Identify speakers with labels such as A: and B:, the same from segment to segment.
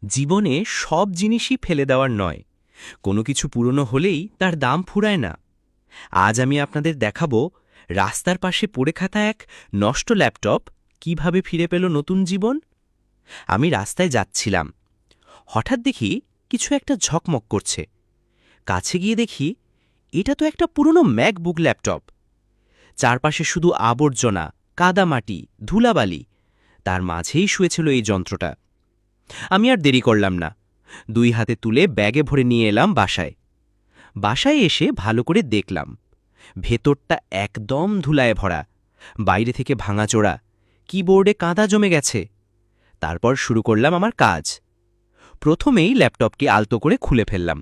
A: জীবনে সব জিনিসই ফেলে দেওয়ার নয়, কোনো কিছু পুরনো হলেই তার দাম ফুরায় না। আজ আমি আপনাদের দেখাবো রাস্তার পাশে পড়ে থাকা এক নষ্ট ল্যাপটপ কিভাবে ফিরে পেল নতুন জীবন। আমি রাস্তায় যাচ্ছিলাম, হঠাৎ দেখি কিছু একটা ঝকমক করছে। কাছে গিয়ে দেখি এটা তো একটা পুরনো ম্যাকবুক ল্যাপটপ। চারপাশে শুধু আবর্জনা, কাদামাটি, ধুলাবালি, তার মাঝেই শুয়েছিল এই যন্ত্রটা। আমি আর দেরি করলাম না, দুই হাতে তুলে ব্যাগে ভরে নিয়ে এলাম বাসায়। বাসায় এসে ভালো করে দেখলাম, ভেতরটা একদম ধুলায় ভরা, বাইরে থেকে ভাঙাচোরা, কিবোর্ডে কাদা জমে গেছে। তারপর শুরু করলাম আমার কাজ। প্রথমেই ল্যাপটপকে আলতো করে খুলে ফেললাম,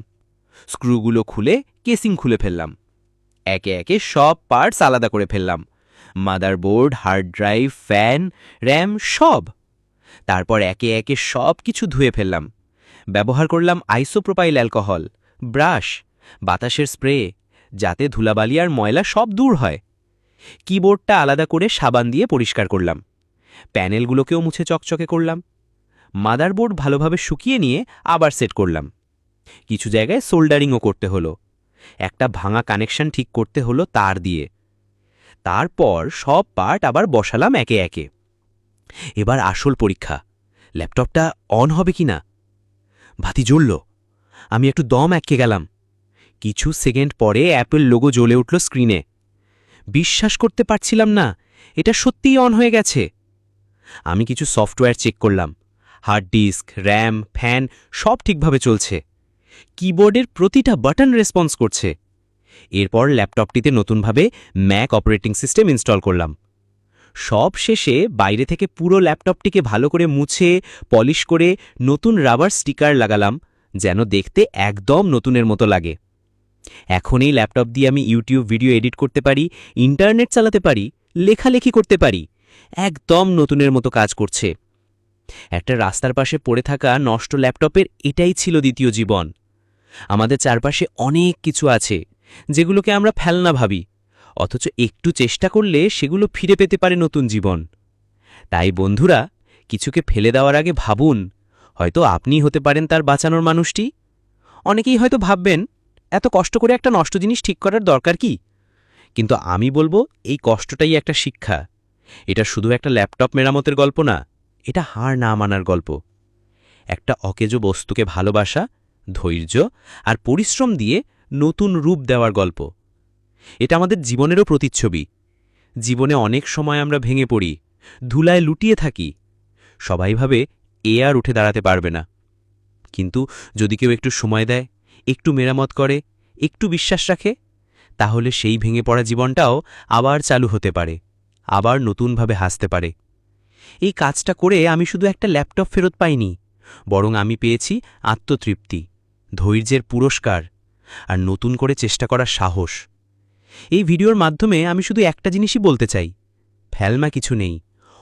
A: স্ক্রুগুলো খুলে কেসিং খুলে ফেললাম। একে একে সব পার্টস আলাদা করে ফেললাম, motherboard, hard drive, fan, RAM সব। তারপর একে একে সব কিছু ধুয়ে ফেললাম। ব্যবহার করলাম আইসোপ্রোপাইল অ্যালকোহল, ব্রাশ, বাতাসের স্প্রে, যাতে ধুলাবালি আর ময়লা সব দূর হয়। কিবোর্ডটা আলাদা করে সাবান দিয়ে পরিষ্কার করলাম, প্যানেলগুলোকেও মুছে চকচকে করলাম। মাদারবোর্ড ভালোভাবে শুকিয়ে নিয়ে আবার সেট করলাম। কিছু জায়গায় সোল্ডারিংও করতে হলো, একটা ভাঙা কানেকশন ঠিক করতে হলো তার দিয়ে। তারপর সব পার্ট আবার বসালাম একে একে। এবার আসল পরীক্ষা, ল্যাপটপটা অন হবে কিনা। বাতি জ্বলল, আমি একটু দম আটকে গেলাম। কিছু সেকেন্ড পরে অ্যাপল লোগো জ্বলে উঠল স্ক্রিনে। বিশ্বাস করতে পারছিলাম না, এটা সত্যিই অন হয়ে গেছে। আমি কিছু সফটওয়্যার চেক করলাম, হার্ড ডিস্ক, র্যাম, ফ্যান সব ঠিকভাবে চলছে। কিবোর্ডের প্রতিটা বাটন রেসপন্স করছে। এরপর ল্যাপটপটিতে নতুনভাবে ম্যাক অপারেটিং সিস্টেম ইনস্টল করলাম। সব শেষে বাইরে থেকে পুরো ল্যাপটপটিকে ভালো করে মুছে পলিশ করে নতুন রাবার স্টিকার লাগালাম, যেন দেখতে একদম নতুনের মতো লাগে। এখন এই ল্যাপটপ দিয়ে আমি ইউটিউব ভিডিও এডিট করতে পারি, ইন্টারনেট চালাতে পারি, লেখালেখি করতে পারি। একদম নতুনের মতো কাজ করছে। একটা রাস্তার পাশে পড়ে থাকা নষ্ট ল্যাপটপের এটাই ছিল দ্বিতীয় জীবন। আমাদের চারপাশে অনেক কিছু আছে যেগুলোকে আমরা ফেলনা ভাবি, অথচ একটু চেষ্টা করলে সেগুলো ফিরে পেতে পারে নতুন জীবন। তাই বন্ধুরা, কিছুকে ফেলে দেওয়ার আগে ভাবুন, হয়তো আপনিই হতে পারেন তার বাঁচানোর মানুষটি। অনেকেই হয়তো ভাববেন, এত কষ্ট করে একটা নষ্ট জিনিস ঠিক করার দরকার কি? কিন্তু আমি বলবো, এই কষ্টটাই একটা শিক্ষা। এটা শুধু একটা ল্যাপটপ মেরামতের গল্প না, এটা হার না মানার গল্প। একটা অকেজো বস্তুকে ভালোবাসা, ধৈর্য আর পরিশ্রম দিয়ে নতুন রূপ দেওয়ার গল্প। এটা আমাদের জীবনেরও প্রতিচ্ছবি। জীবনে অনেক সময় আমরা ভেঙে পড়ি, ধুলায় লুটিয়ে থাকি। সবাই ভাবে এ আর উঠে দাঁড়াতে পারবে না। কিন্তু যদি কেউ একটু সময় দেয়, একটু মেরামত করে, একটু বিশ্বাস রাখে, তাহলে সেই ভেঙে পড়া জীবনটাও আবার চালু হতে পারে, আবার নতুনভাবে হাসতে পারে। এই কাজটা করে আমি শুধু একটা ল্যাপটপ ফেরত পাইনি, বরং আমি পেয়েছি আত্মতৃপ্তি, ধৈর্যের পুরস্কার আর নতুন করে চেষ্টা করার সাহস। এই ভিডিওর মাধ্যমে আমি শুধু একটা জিনিসই বলতে চাই, ফেলনা কিছু নেই,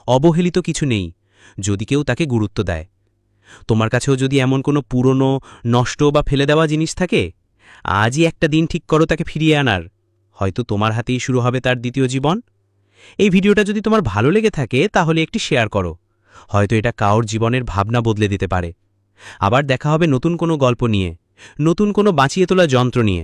A: অবহেলিত কিছু নেই, যদি কেউ তাকে গুরুত্ব দেয়। তোমার কাছেও যদি এমন কোনো পুরনো, নষ্ট বা ফেলে দেওয়া জিনিস থাকে, আজই একটা দিন ঠিক করো তাকে ফিরিয়ে আনার। হয়তো তোমার হাতেই শুরু হবে তার দ্বিতীয় জীবন। এই ভিডিওটা যদি তোমার ভালো লেগে থাকে তাহলে একটি শেয়ার করো, হয়তো এটা কারোর জীবনের ভাবনা বদলে দিতে পারে। আবার দেখা হবে নতুন কোনো গল্প নিয়ে, নতুন কোনো বাঁচিয়ে তোলা যন্ত্র নিয়ে।